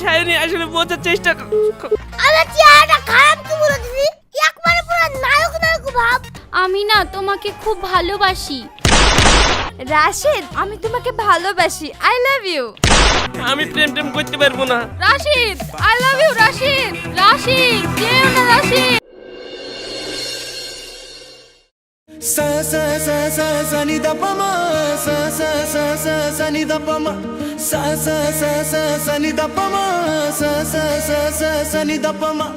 সায়নী আসলে বোঝার চেষ্টা আরে চেহারাটা খারাপ কি বলে দিদি, একবারে পুরো নায়ক নায়ক ভাব। আমি না তোমাকে খুব ভালোবাসি। রাশেদ, আমি তোমাকে ভালোবাসি। I love you. আমি প্রেম টেম করতে পারবো না। Rashid, I love you Rashid. Rashid, যেও না Rashid. sa sa sa sa sa ni da pa ma sa sa sa sa sa ni da pa ma sa sa sa sa sa ni da pa ma sa sa sa sa sa ni da pa ma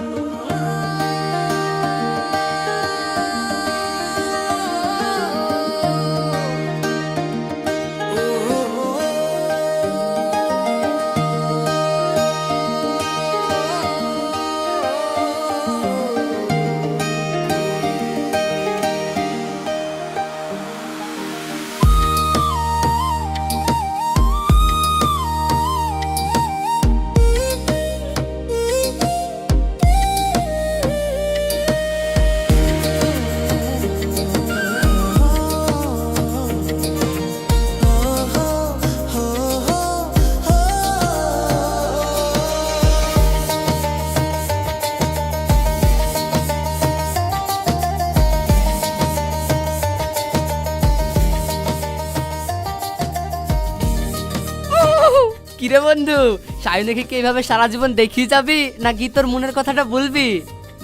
কিরে বন্ধু, সায়নীকে কি এইভাবে সারা জীবন দেখিয়ে যাবি নাকি তোর মনের কথাটা বলবি?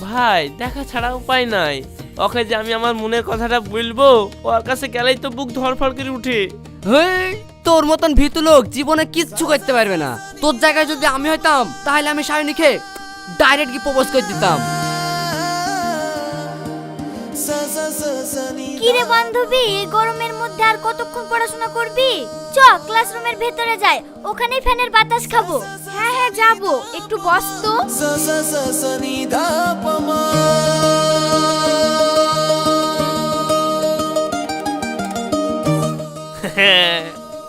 ভাই দেখা ছাড়া উপায় নাই। ওকে যে আমি আমার মনের কথাটা বলবো, ওর কাছে গেলেই তো বুক ধড়ফড় করে উঠে। হেই, তোর মতন ভীতু লোক জীবনে কিচ্ছু করতে পারবে না। তোর জায়গায় যদি আমি হইতাম তাহলে আমি সায়নীকে ডাইরেক্ট কি প্রপোজ করে দিতাম। sa sa sa sa ni কি রে বান্ধবী, এই গরমের মধ্যে আর কতক্ষণ পড়াশোনা করবি? চ ক্লাসরুমের ভেতরে যাই, ওখানেই ফ্যানের বাতাস খাবো। হ্যাঁ হ্যাঁ যাবো, একটু বস তো। sa sa sa sa ni da pa ma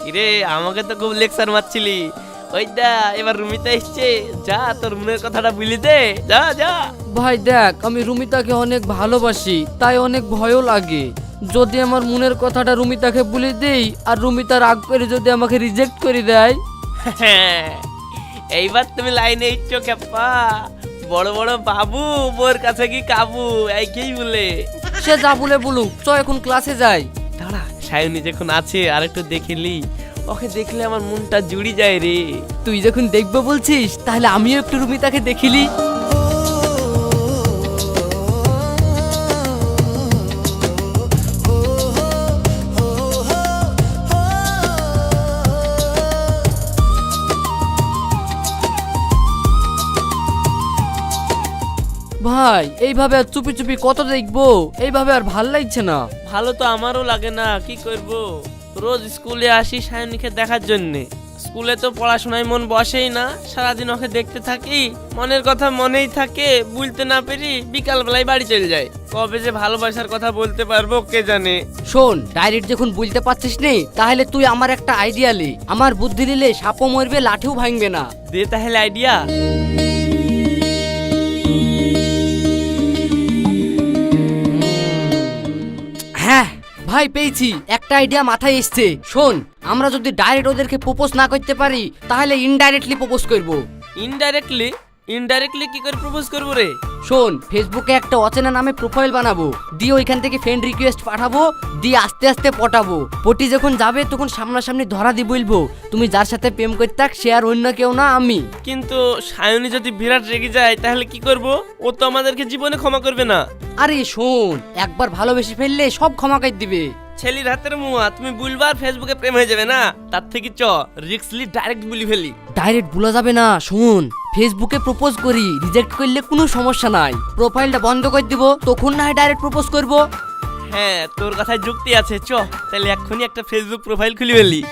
কিরে আমাকে তো খুব লেকচার মারছিলি। ওই দা এবার রুমিতা এসছে, যা তোর মনের কথাটা বলি দে, যা যা। ভাই দেখ, আমি রুমিতাকে অনেক ভালোবাসি, তাই অনেক ভয়ও লাগে। যদি আমার মনের কথাটা রুমিতাকে বলে দেই আর রুমিতা রাগ করে যদি আমাকে রিজেক্ট করে দেয়। এইবার তুমি লাইনে ইচ্ছো ক্যাপা, বড় বড় বাবু বোর কাছে কি কাবু, এইকেই বলে। সে যা বলে বলুক, চ এখন ক্লাসে যাই। দাঁড়া, সায়নী যখন আছে আর একটু দেখেলি, ওকে দেখলে আমার মনটা জুড়ি যায় রে। তুই যখন দেখবে বলছিস তাহলে আমিও একটু রুমিতাকে দেখিলি। ভাই এইভাবে আর চুপি চুপি কত দেখবো? এইভাবে আর ভাল লাগছে না। ভালো তো আমারও লাগে না, কি করব। রোজ স্কুলে আসি সায়নীকে দেখার জন্যে, স্কুলে তো পড়াশোনায় মন বসেই না, সারাদিন ওকে দেখতে থাকি, মনের কথা মনেই থাকে, বলতে না পেরি বিকাল বেলায় বাড়ি চলে যায়। কবে যে ভালোবাসার কথা বলতে পারবো কে জানে। শোন, ডাইরেক্ট যখন বলতে পারছিস নে, তাহলে তুই আমার একটা আইডিয়া লে। আমার বুদ্ধি নিলে সাপও মরবে, লাঠিও ভাঙবে না। দে তাহলে আইডিয়া। হ্যাঁ ভাই, পেয়েছি একটা আইডিয়া মাথায় এসছে। শোন, আমরা যদি ডাইরেক্ট ওদেরকে প্রপোজ না করতে পারি তাহলে ইনডাইরেক্টলি প্রপোজ করব। ইনডাইরেক্টলি? ইনডাইরেক্টলি কি করে প্রপোজ করবো রে? শোন, ফেসবুকে একটা অচেনা নামে প্রোফাইল বানাবো, দিয়ে ওইখান থেকে ফ্রেন্ড রিকোয়েস্ট পাঠাবো, দিয়ে আস্তে আস্তে পটাবো। পটি যখন যাবে তখন সামনাসামনি ধরা দিয়ে বলবো, তুমি যার সাথে প্রেম করতে সে আর অন্য কেউ না, আমি। কিন্তু সায়নী যদি বিরাট রেগে যায় তাহলে কি করব? ও তো আমাদেরকে জীবনে ক্ষমা করবে না। আরে শোন, একবার ভালোবেসে ফেললে সব ক্ষমা করে দিবে। ছেলির হাতের মুয়া, তুমি বুলবার ফেসবুকে প্রেম হয়ে যাবে না, তার থেকে চ রিক্সলি ডাইরেক্ট বলি ফেলি। ডাইরেক্ট বলা যাবে না। শোন, ফেসবুকে প্রপোজ করি, রিজেক্ট করলে কোনো সমস্যা নাই, প্রোফাইলটা বন্ধ করে দিব, তখন না হয় ডাইরেক্ট প্রপোজ করব। হ্যাঁ, তোর কথায় যুক্তি আছে, চ তাহলে এক্ষুনি একটা ফেসবুক প্রোফাইল খুলে ফেলি।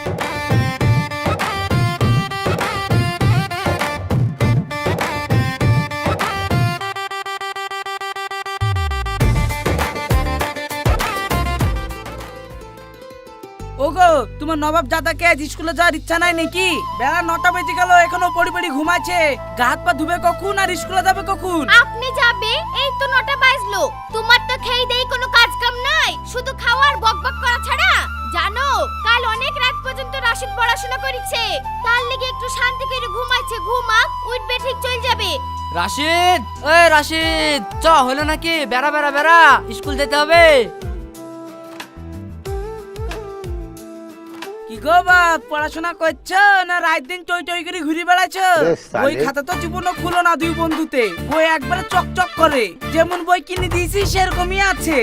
ওগো, তোমার নবাব দাদাকে আজ স্কুলে যাওয়ার ইচ্ছা নাই নাকি? বেলা 9টা বেজে গেল, এখনো পড়ি পড়ি ঘুমাচ্ছে। গা হাত পা ধুবে কখন আর স্কুলে যাবে কখন? আপনি যাবে, এই তো 9টা বাজলো। তোমার তো খেয়ে দেই কোনো কাজ কাম নাই, শুধু খাওয়া আর বকবক করা ছাড়া। জানো, কাল অনেক রাত পর্যন্ত রাশিদ পড়াশোনা করে করেছে, তার লেগে একটু শান্তি করে ঘুমাইছে। ঘুমাক, উঠবে ঠিক চল যাবে। রাশিদ, ওই রাশিদ, চ হলো নাকি? বেড়া বেড়া বেড়া, স্কুল যেতে হবে। কি গো বাপ, পড়াশোনা করছো না রাত দিন টই টই করে ঘুরে বেড়াচ্ছো? বই খাতা তো জীবনও খুলো না দুই বন্ধুতে, বই একবারে চকচক করে। যেমন বই কিনে দিয়েছি সেরকমই আছে।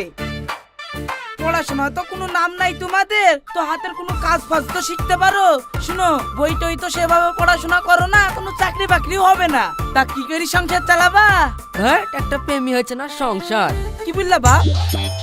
পড়াশোনা তো কোনো নাম নাই তোমাদের, তো হাতের কোনো কাজ ফাজ তো শিখতে পারো। শুনো, বই টই তো সেভাবে পড়াশোনা করো না, কোনো চাকরি বাকরি হবে না। তা কি করি সংসার চালাবা? হ্যাঁ, একটা প্রেমই হয়েছে না সংসার। কি বললা বাপ?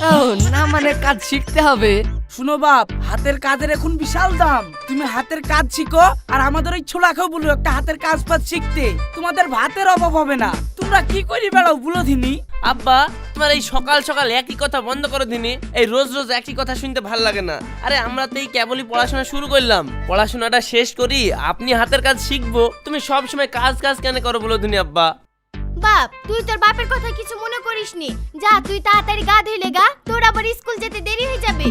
ও না, মানে কাজ শিখতে হবে। শুনো বাপ, হাতের কাজের এখন বিশাল দাম। তুমি হাতের কাজ শিখো, আর আমাদের ওই ছোলাকেও বলো একটা হাতের কাজ ফাজ শিখতে। তোমাদের ভাতের অভাব হবে না। তোমরা কি করি বেড়াও বুলো দিনি? আব্বা, তোমার এই সকাল সকাল একই কথা বন্ধ করো দিনে। এই রোজ রোজ একই কথা শুনতে ভাল লাগে না। আরে আমরা তো এই কেবলই পড়াশোনা শুরু করলাম, পড়াশোনাটা শেষ করি, আপনি হাতের কাজ শিখবো। তুমি সব সময় কাজ কাজ কেন করো বলো দিনি আব্বা? বাপ, তুই তোর বাপের কথা কিছু মনে করিসনি। যা, তুই তাড়াতাড়ি গা ধুইলে গা, তোর আবার স্কুল যেতে দেরি হয়ে যাবে।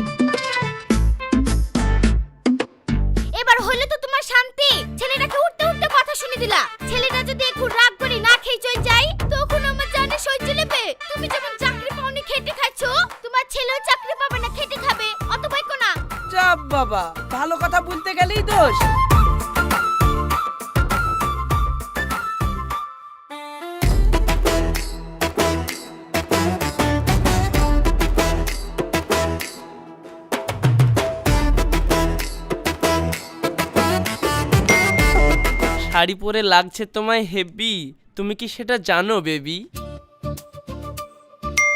এবার হলো তো তোমার শান্তি। ছেলেটাকে উঠতে উঠতে কথা শুনে দিলা। ছেলেটা যদি একটু রাগ করে না খেয়ে চল যাই, তখন আমার জানে সহ্য নেবে। তুমি যেমন চাকরি পাওনি খেটে খাচ্ছো, তোমার ছেলেও চাকরি পাবে না, খেটে খাবে। অত বাইকো না। চাপ বাবা, ভালো কথা বলতে গেলেই দোষ। শাড়ি পরে লাগছে তোমায় হেভি, তুমি কি সেটা জানো বেবি?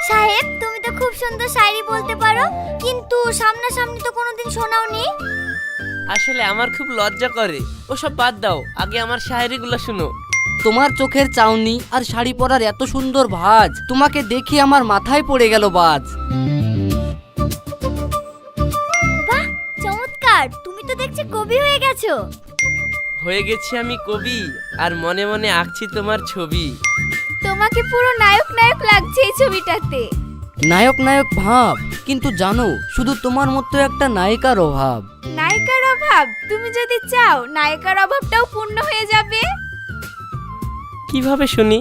সাহেব, তুমি তো খুব সুন্দর শায়রি বলতে পারো, কিন্তু সামনাসামনি তো কোনোদিন শোনাওনি। আসলে আমার খুব লজ্জা করে। ওসব বাদ দাও, আগে আমার শায়েরিগুলো শুনো। তোমার চোখের চাউনি আর শাড়ি পরার এত সুন্দর ভাঁজ, তোমাকে দেখে আমার মাথায় পড়ে গেল বাজ। বাহ, চমৎকার! তুমি তো দেখছি কবি হয়ে গেছো। হয়ে গেছি আমি কবি, আর মনে মনে আঁকছি তোমার ছবি। তোমাকে পুরো নায়ক নায়ক লাগছে এই ছবিটাতে। নায়ক নায়ক ভাব, কিন্তু জানো শুধু তোমার মতো একটা নায়িকার অভাব। নায়িকার অভাব? তুমি যদি চাও নায়িকার অভাবটাও পূর্ণ হয়ে যাবে। কিভাবে শুনি?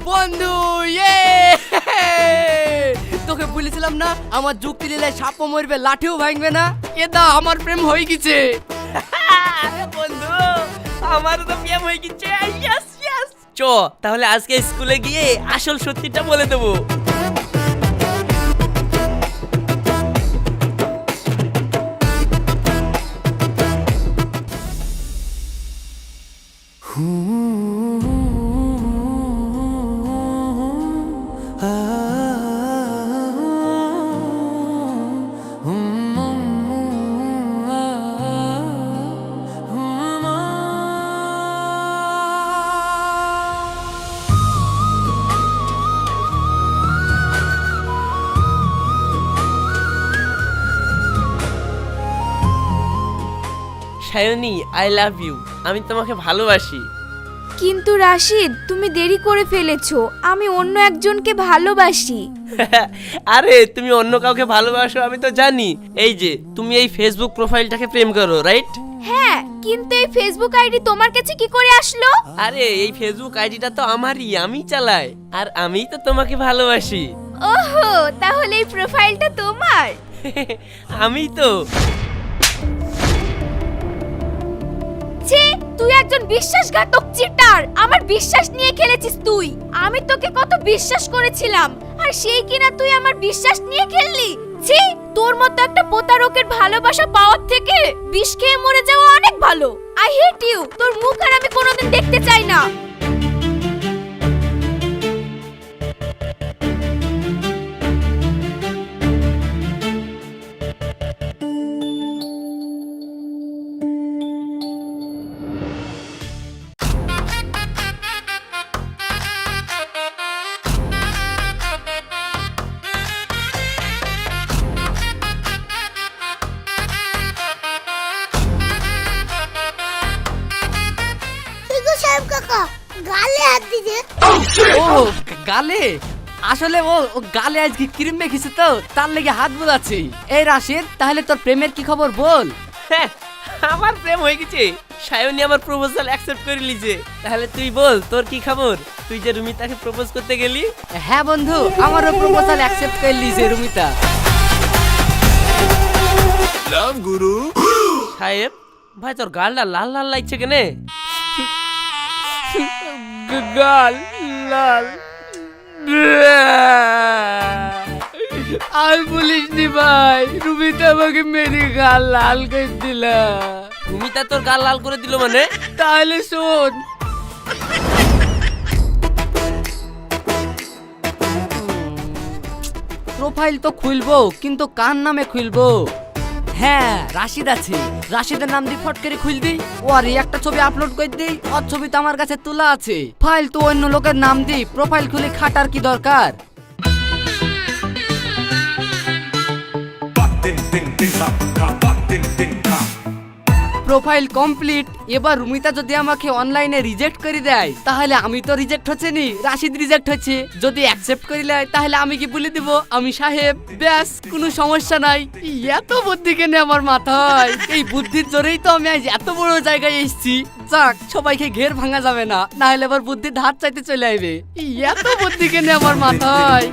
বন্ধু, ইয়ে! তোকে বলেছিলাম না আমার যুক্তি দিলে সাপও মরবে লাঠিও ভাঙবে না। এটা আমার প্রেম হয়ে গেছে। আরে বন্ধু, আমার তো প্রেম হয়ে গেছে। ইয়েস ইয়েস, চ তাহলে আজকে স্কুলে গিয়ে আসল সত্যিটা বলে দেবো। Sayani, I love you. আমি তোমাকে ভালোবাসি। কিন্তু রাশিদ, তুমি দেরি করে ফেলেছো। আমি অন্য একজনকে ভালোবাসি। আরে তুমি অন্য কাউকে ভালোবাসো আমি তো জানি। এই যে তুমি এই ফেসবুক প্রোফাইলটাকে প্রেম করো, রাইট? হ্যাঁ, কিন্তু এই ফেসবুক আইডি তোমার কাছে কি করে আসলো? আরে এই ফেসবুক আইডিটা তো আমারই, আমি চালাই, আর আমিই তো তোমাকে ভালোবাসি। ওহো, তাহলে এই প্রোফাইলটা তোমার? আমি তো। ছি, তুই একজন বিশ্বাসঘাতক চিটার। আমার বিশ্বাস নিয়ে খেলেছিস তুই। আমি তোকে কত বিশ্বাস করেছিলাম, আর সেই কিনা তুই আমার বিশ্বাস নিয়ে খেললি। ছি, তোর মতো একটা প্রতারকের ভালোবাসা পাওয়ার থেকে বিষ খেয়ে মরে যাওয়া অনেক ভালো। I hate you. তোর মুখ আর আমি কোনোদিন দেখতে চাই না। গালে হাত দিছে। ও গালে, আসলে ও গালে আজকে ক্রিম মেখেছে তো তার লেগে হাত বোলাচ্ছে। এই রাশিদ, তাহলে তোর প্রেমের কি খবর বল? হ্যাঁ, আমার প্রেম হয়ে গেছে, সায়নী আমার প্রপোজাল অ্যাকসেপ্ট করে লিছে। তাহলে তুই বল তোর কি খবর? তুই যে রুমিতাকে প্রপোজ করতে গেলি। হ্যাঁ বন্ধু, আমারও প্রপোজাল অ্যাকসেপ্ট করে লিছে রুমিতা। লাভ গুরু। সাহেব ভাই, তোর গালটা লাল লাল লাগছে কেনে? গাল লাল। আর বলিস নি ভাই, রুমিতা আমাকে মেরে গাল লাল করে দিল। রুমিতা তোর গাল লাল করে দিল মানে? তাহলে শোন, প্রোফাইল তো খুলবো, কিন্তু কার নামে খুলবো? হ্যাঁ, রাশিদ আছে, রাশিদের নাম দিয়ে ফট করে খুল দিই, ও আর একটা ছবি আপলোড করে দিই, ওর ছবি তো আমার কাছে তোলা আছে। ফাইল তো অন্য লোকের নাম দিই, প্রোফাইল খুলে খাটার কি দরকার? Profile complete. এবার রুমিতা যদি আমাকে অনলাইনে রিজেক্ট করে দেয়, তাহলে আমি তো রিজেক্ট হচ্ছে নি, রাশিদ রিজেক্ট হচ্ছে। যদি অ্যাকসেপ্ট করে দেয়, তাহলে আমি কি বলে দিব আমি সাহেব, ব্যাস কোনো সমস্যা নাই। এত বুদ্ধি কেনে আমার মাথায়? এই বুদ্ধির জোরেই তো আমি আজ এত বড় জায়গায় এসেছি। যাক, সবাইকে ঘের ভাঙা যাবে না, না হলে আবার বুদ্ধি ধার চাইতে চলে আসবে। এত বুদ্ধি কেনে আমার মাথায়?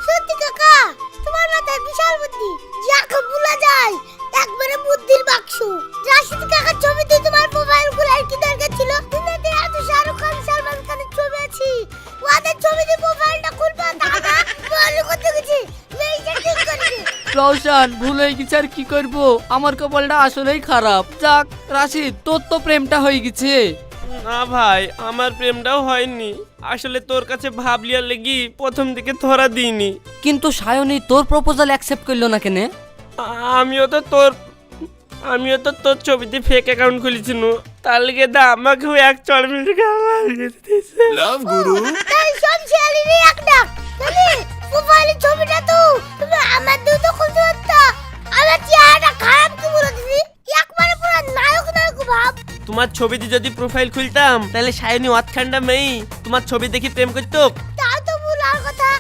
সত্যি কাকা, তোমার মাথায় বিশাল বুদ্ধি, যাকে ভুলা যায় একবারে বুদ্ধির বাক্স। রাশিদ কাকার ছবি দিয়ে তোমার মোবাইল খোলার কি দরকার ছিল? তুমি তো এত শাহরুখ খান, সালমান খানের ছবি আছে, ওদের ছবি দিয়ে মোবাইলটা খুলবা দাদা, বলে কত কিছু মেয়েটা ঠিক করেছে। রওশন, ভুল হয়ে গেছে, আর কি করবো? আমার কপালটা আসলেই খারাপ। যাক রাশিদ, তোর তো প্রেমটা হয়ে গেছে। না ভাই, আমার প্রেমটাও হয়নি। আসলে তোর কাছে ভাবলিয়ার লেগি প্রথম দিকে ধরা দিইনি। কিন্তু সায়নী তোর প্রপোজাল অ্যাকসেপ্ট করলো না কেন? আমিও তো তোর ছবিতে ফেক অ্যাকাউন্ট খুলেছিল, তার লেগে দা আমাকেও এক চড় মিলে দিয়েছে। লাভ গুরু। তাই সব ছেলেরই এক ডাক, মানে মোবাইলের ছবিটা তো তুমি আমার দুই তো খুলতে পারতা। আমার চেহারাটা খারাপ কি বলে দিছি, একবারে পুরো নায়ক নায়ক ভাব। তোমার ছবিতে যদি প্রোফাইল খুলতাম, তাহলে সায়নী অতখান্ডা মেয়ে তোমার ছবি দেখি প্রেম করতো। তাও তো ভুলার কথা।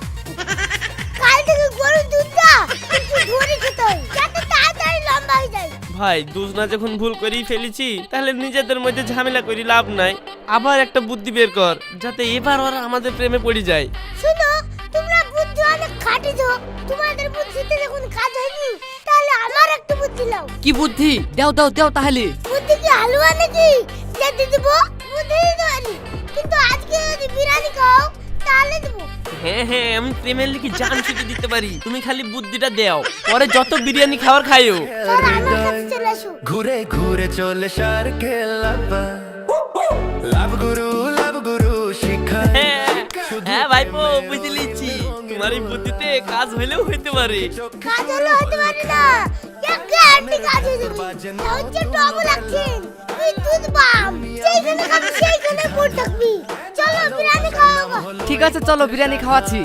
কাল থেকে গরুর দুধটা একটু ধরে খেতে হয়, যাতে তাড়াতাড়ি লম্বা হয়ে যায়। ভাই, দুজনা যখন ভুল করেই ফেলেছি, তাহলে নিজেদের মধ্যে ঝামেলা করি লাভ নাই। আবার একটা বুদ্ধি বের কর, যাতে এবার ওরা আমাদের প্রেমে পড়ে যায়। শুনো, তোমরা বুদ্ধি অনেক খাটিছো, তোমাদের বুদ্ধিতে যখন কাজ হয়নি, তাহলে আমার একটা বুদ্ধি লাও। কি বুদ্ধি? দাও দাও দাও তাহলে। বুদ্ধি কি হালুয়া নাকি যেতে দিব? বুদ্ধি দিতে পারি, কিন্তু আজকে যদি বিরিয়ানি খাও তাহলে দেবো। হ্যাঁ হ্যাঁ, আমি প্রেমের লিখে জান ছুটি দিতে পারি, তুমি খালি বুদ্ধিটা দাও, পরে যত বিরিয়ানি খাওয়ার খাইও। তোর আমার কাছে চলে আসো। ঘুরে ঘুরে চলে সারকে লাভা। লাভ গুরু শিখা। হ্যাঁ ভাইপো, বুঝে লিচ্ছি, তোমার এই বুদ্ধিতে কাজ হইলেও হইতে পারে। কাজ হলে হতে পারে না, এক গ্যারান্টি কাজ হয়ে যাবে। তা হচ্ছে ডবল অ্যাকশন, তুই দুধ বাম, যেখানে খাবি সেইখানে পড়ে থাকবি। চলো বিরিয়ানি খাওয়া। ঠিক আছে, চলো বিরিয়ানি খাওয়াচ্ছি।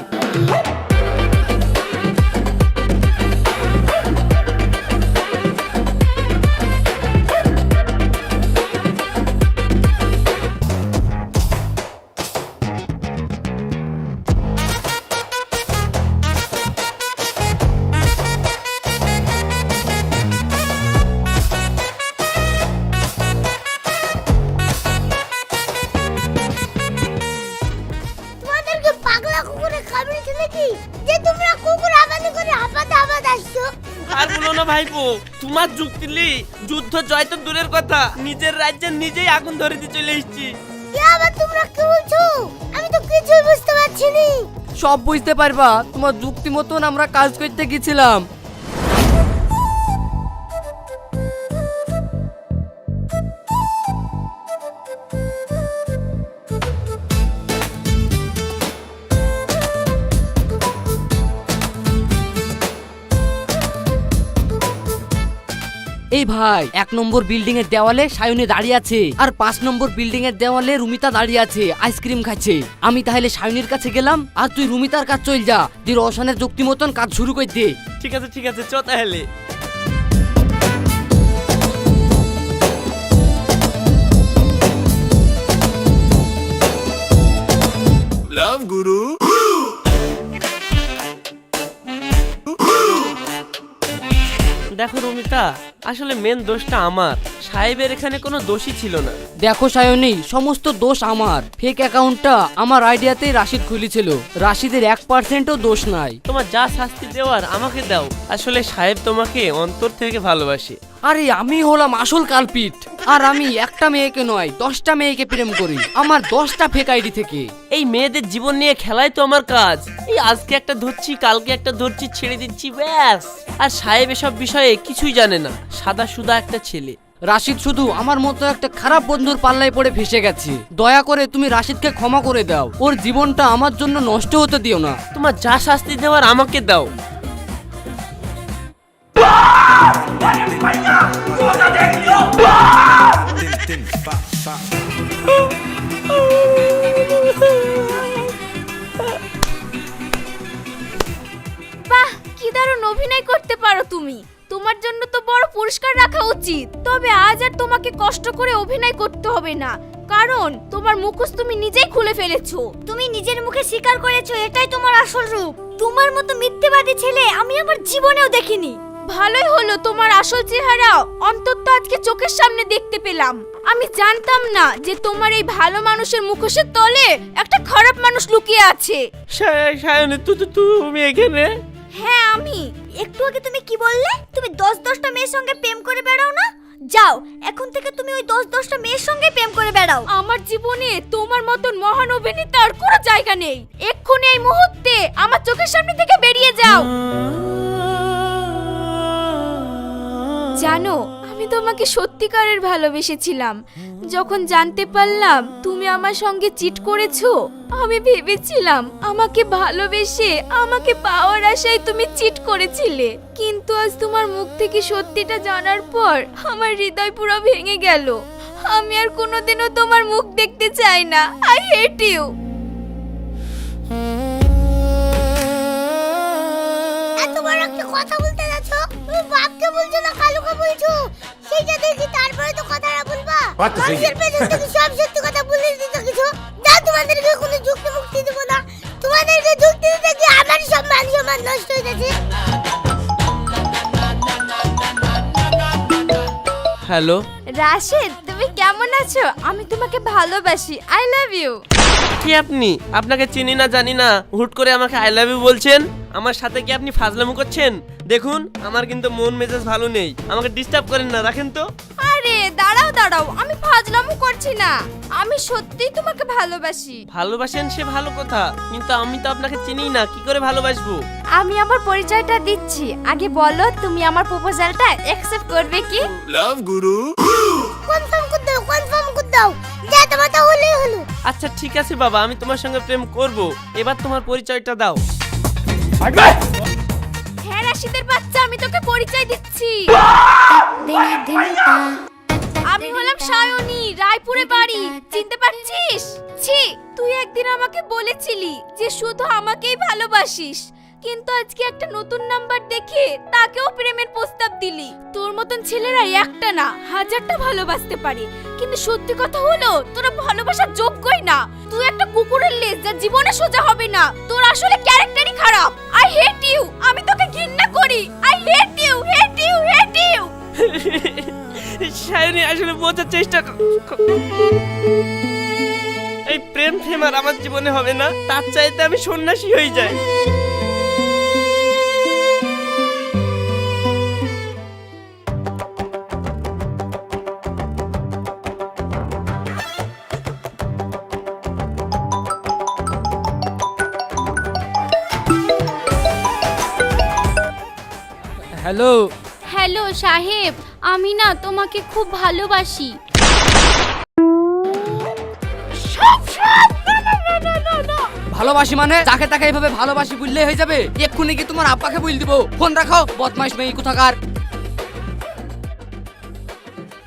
তোমাদেরকে পাগলা কুকুরে খাবিয়েছে নাকি, যে তোমরা কুকুর হাঁপানি করে হাঁপাতে হাঁপাতে আসছো? আর বলো না ভাইপো, তোমার যুক্তিলি যুদ্ধ জয় তো দূরের কথা, নিজের রাজ্যে নিজেই আগুন ধরে দিয়ে চলে এসেছি। এ আবার তোমরা কি বলছো? আমি তো কিছুই বুঝতে পারছি না। সব বুঝতে পারবা, তোমার যুক্তি মতন আমরা কাজ করতে গেছিলাম। এই ভাই, 1 নম্বর বিল্ডিং এর দেওয়ালে সায়নী দাঁড়িয়ে আছে, আর 5 নম্বর বিল্ডিং এর দেওয়ালে রুমিতা দাঁড়িয়ে আছে, আইসক্রিম খাচ্ছে। আমি তাহলে সায়নীর কাছে গেলাম, আর তুই রুমিতার কাছে চল যা, দিয়ে রওশনের যুক্তি মতন কাজ শুরু করে দে। ঠিক আছে ঠিক আছে, চ তাহলে। আসলে মেন দোষটা আমার, সাহেবের এখানে কোনো দোষই ছিল না। দেখো সায়নী, সমস্ত দোষ আমার। ফেক অ্যাকাউন্টটা আমার আইডিয়াতেই রাশিদ খুলেছিল, রাশিদের 1%ও দোষ নাই। তোমার যা শাস্তি দেওয়ার আমাকে দাও, আসলে সাহেব তোমাকে অন্তর থেকে ভালোবাসে। আরে আমি হলাম আসল কালপিট, আর আমি একটা মেয়েকে নয় 10টা মেয়েকে প্রেম করি আমার 10টা ফেক আইডি থেকে। এই মেয়েদের জীবন নিয়ে খেলাই তো আমার কাজ। এই আজকে একটা ধরছি, কালকে একটা ধরছি, ছেড়ে দিচ্ছি, ব্যাস। আর সাহেব এসব বিষয়ে কিছুই জানে না, সাদা সুদা একটা ছেলে। রাশিদ শুধু আমার মতো একটা খারাপ বন্ধুর পাল্লায় পড়ে ফেসে গেছে। দয়া করে তুমি রাশিদকে ক্ষমা করে দাও, ওর জীবনটা আমার জন্য নষ্ট হতে দিও না। তোমার যা শাস্তি দেওয়ার আমাকে দাও। বাহ, কি দারুণ অভিনয় করতে পারো তুমি। তোমার জন্য তো বড় পুরস্কার রাখা উচিত। তবে আজ আর তোমাকে কষ্ট করে অভিনয় করতে হবে না, কারণ তোমার মুখোশ তুমি নিজেই খুলে ফেলেছো। তুমি নিজের মুখে স্বীকার করেছো এটাই তোমার আসল রূপ। তোমার মতো মিথ্যেবাদী ছেলে আমি আমার জীবনেও দেখিনি। ভালোই হলো তোমার আসল চেহারা অন্তত আজকে চোখের সামনে দেখতে পেলাম। আমি জানতাম না যে তোমার এই ভালো মানুষের মুখোশের তলে একটা খারাপ মানুষ লুকিয়ে আছে। সায়নী, তুমি এখানে? হ্যাঁ আমি। একটু আগে তুমি কি বললে? তুমি 10-10টা মেয়ের সঙ্গে প্রেম করে বেড়াও না? যাও, এখন থেকে তুমি ওই 10-10টা মেয়ের সঙ্গে প্রেম করে বেড়াও। আমার জীবনে তোমার মতন মহান অভিনেতার কোনো জায়গা নেই। এক্ষুনি এই মুহূর্তে আমার চোখের সামনে থেকে বেরিয়ে যাও। জানো, আমি তোমাকে সত্যিকারের ভালোবেসেছিলাম। যখন জানতে পারলাম তুমি আমার সঙ্গে চিট করেছো, আমি ভেবেছিলাম আমাকে ভালোবেসে আমাকে পাওয়ার আশায় তুমি চিট করেছিলে। কিন্তু আজ তোমার মুখ থেকে সত্যিটা জানার পর আমার হৃদয় পুরো ভেঙে গেল। আমি আর কোনোদিনও তোমার মুখ দেখতে চাই না। I hate you. এত বড় একটা কথা বলতে যাচ্ছ, তুমি বাপকে বলছো না কালুকে বলছো? সেইটা দেখি তারপরে তো কথাটা বলবা। মানুষের পেছন থেকে সব সত্যি কথা বলে দিতে কিছু। যা, তোমাদেরকে কোনো যুক্তি মুক্তি দেব না। তোমাদেরকে যুক্তি দিতে গিয়ে আমার সম্মান নষ্ট হয়ে যাচ্ছে। হ্যালো রাশেদ, তুমি কেমন আছো? আমি তোমাকে ভালোবাসি। I love you. কি আপনি? আপনাকে চিনি না জানি না, হুট করে আমাকে আই লাভ ইউ বলছেন? আমার সাথে কি আপনি ফাজলামো করছেন? দেখুন, আমার কিন্তু মন মেজাজ ভালো নেই, আমাকে ডিস্টার্ব করেন না, রাখেন তো। আরে দাঁড়াও দাঁড়াও, আমি ফাজলামো করছি না, আমি সত্যিই তোমাকে ভালোবাসি। ভালোবাসেন সে ভালো কথা, কিন্তু আমি তো আপনাকে চিনি না, কি করে ভালোবাসবো? আমি আমার পরিচয়টা দিচ্ছি। আগে বলো, তুমি আমার প্রপোজালটা অ্যাকসেপ্ট করবে কি? লাভ গুরু কনফার্ম করে দাও, কনফার্ম করে দাও। যা, তোমার তা হলেই হলো। আচ্ছা ঠিক আছে বাবা, আমি তোমার সঙ্গে প্রেম করব। এবার তোমার পরিচয়টা দাও। হ্যাঁ রাশিদের বাচ্চা, আমি তোকে পরিচয় দিচ্ছি। আমি হলাম সায়নী, রায়পুরে বাড়ি। চিনতে পারছিস? ছি, তুই একদিন আমাকে বলেছিলি যে শুধু আমাকেই ভালোবাসিস, কিন্তু আজকে একটা নতুন নাম্বার দেখে তাকেও প্রেমের প্রস্তাব দিলি। তোর মতন ছেলেরা একটা না হাজারটা ভালোবাসতে পারে, কিন্তু সত্যি কথা হলো তোরা ভালোবাসার যোগ্যই না। তুই একটা কুকুরের লেজ যা জীবনে সোজা হবে না। তোর আসলে ক্যারেক্টারই খারাপ। I hate you. আমি তোকে ঘৃণা করি। I hate you, hate you, hate you. Sayani, আসলে বোঝার চেষ্টা এই প্রেম ফেম আর আমার জীবনে হবে না, তার চাইতে আমি সন্ন্যাসী হয়ে যাই। হ্যালো। হ্যালো সাহেব, আমি না তোমাকে খুব ভালোবাসি। ভালোবাসি মানে? যাকে তাকে এইভাবে ভালোবাসি বললেই হয়ে যাবে? এক্ষুনি কি তোমার আব্বাকে বল দিব? ফোন রাখো, বদমাইশ মেয়ে কোথাকার।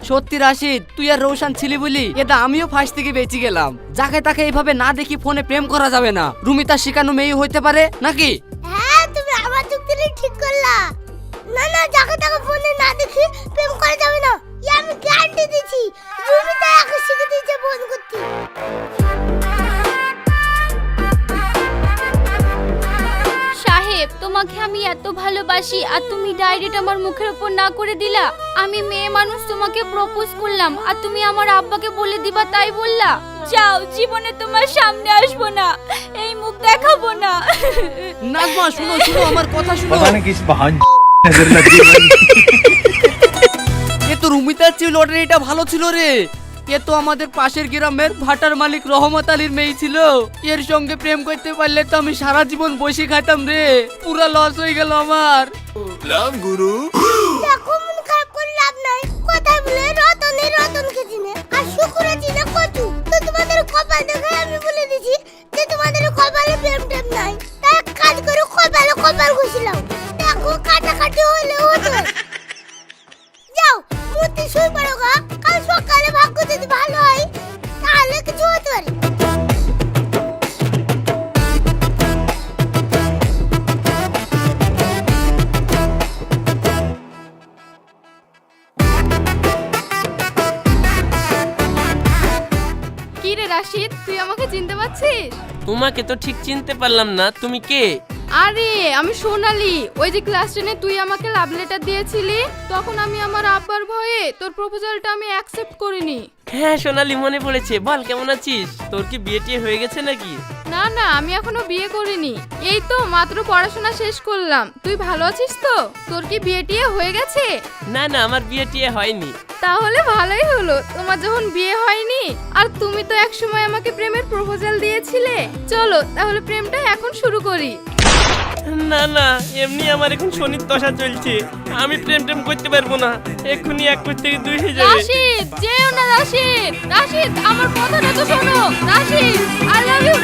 সত্যি রাশিদ, তুই আর রৌশন ছিলি বলি এটা আমিও ফাঁস থেকে বেঁচে গেলাম। যাকে তাকে এইভাবে না দেখি ফোনে প্রেম করা যাবে না। রুমিতা শিখানো মেয়ে হইতে পারে নাকি? হ্যাঁ, তুমি আমার যুক্তিটা ঠিক করলা। না না, যাকে তাকে ফোনে না দেখি প্রেম করা যাবে না, আমি গ্যারান্টি দিচ্ছি। রুমিতা একা শিখে দিয়েছে ফোন করতে। সাহেব, তোমাকে আমি এত ভালোবাসি আর তুমি ডাইরেক্ট আমার মুখের উপর না করে দিলা? আমি মেয়ে মানুষ, তোমাকে প্রপোজ করলাম আর তুমি আমার আব্বাকে বলে দিবা তাই বললা? যাও, জীবনে তোমার সামনে আসবো না, এই মুখ দেখাবো না। নাজমা শুনো শুনো আমার কথা শুনো। पता नहीं किस बहान नजर लग गई भाई। এ তো রুমিতার চেয়ে লটারিটা ভালো ছিল রে। এ তো আমাদের পাশের গ্রামের ভাটার মালিক রহমত আলীর মেয়ে ছিল। এর সঙ্গে প্রেম করতে পারলে তো আমি সারা জীবন বসে খাইতাম রে। পুরা লস হয়ে গেল আমার। দেখো, মন খারাপ করে লাভ নাই। কথা বলে রতন খেজিনে আর শুকুরে চিনে কচু। তো তোমাদের কপাল দেখে আমি বলে দিছি যে তোমাদের কপালে প্রেম টেম নাই। তাই এক কাজ করে কপাল ঘুষিলাম। দেখো, কাটাকাটি হলে হতো। যাও, মূর্তি শুয়ে পড়ো গা। কাল সকালে ভাগ্য যদি ভালো হয় তাহলে কিছু হতে পারে। কি রে রাশিদ, তুই আমাকে চিনতে পারছিস? তোমাকে তো ঠিক চিনতে পারলাম না, তুমি কে? আরে আমি সোনালি, ওই যে ক্লাস 10-এ তুই আমাকে লাভ লেটার দিয়েছিলি, তখন আমি আমার আব্বার ভয়ে তোর প্রপোজালটা আমি অ্যাকসেপ্ট করিনি। হ্যাঁ সোনালি, মনে পড়েছে। বল, কেমন আছিস? তোর কি বিয়ে টিয়ে হয়ে গেছে নাকি? না না, আমি এখনো বিয়ে করিনি, এই তো মাত্র পড়াশোনা শেষ করলাম। তুই ভালো আছিস তো? তোর কি বিয়ে টিয়ে হয়ে গেছে? না না, আমার বিয়ে টিয়ে হয়নি। তাহলে ভালোই হলো, তোমার যখন বিয়ে হয়নি আর তুমি তো একসময় আমাকে প্রেমের প্রপোজাল দিয়েছিলে। চলো তাহলে প্রেমটা এখন শুরু করি। না না, এমনি আমার এখন শনির দশা চলছে, আমি প্রেম টেম করতে পারবো না। এক্ষুনি 1 থেকে 2 হয়ে যাবে। রাশিদ, যেও না রাশিদ, রাশিদ আমার কথাটা তো শোনো। Rashid, I love you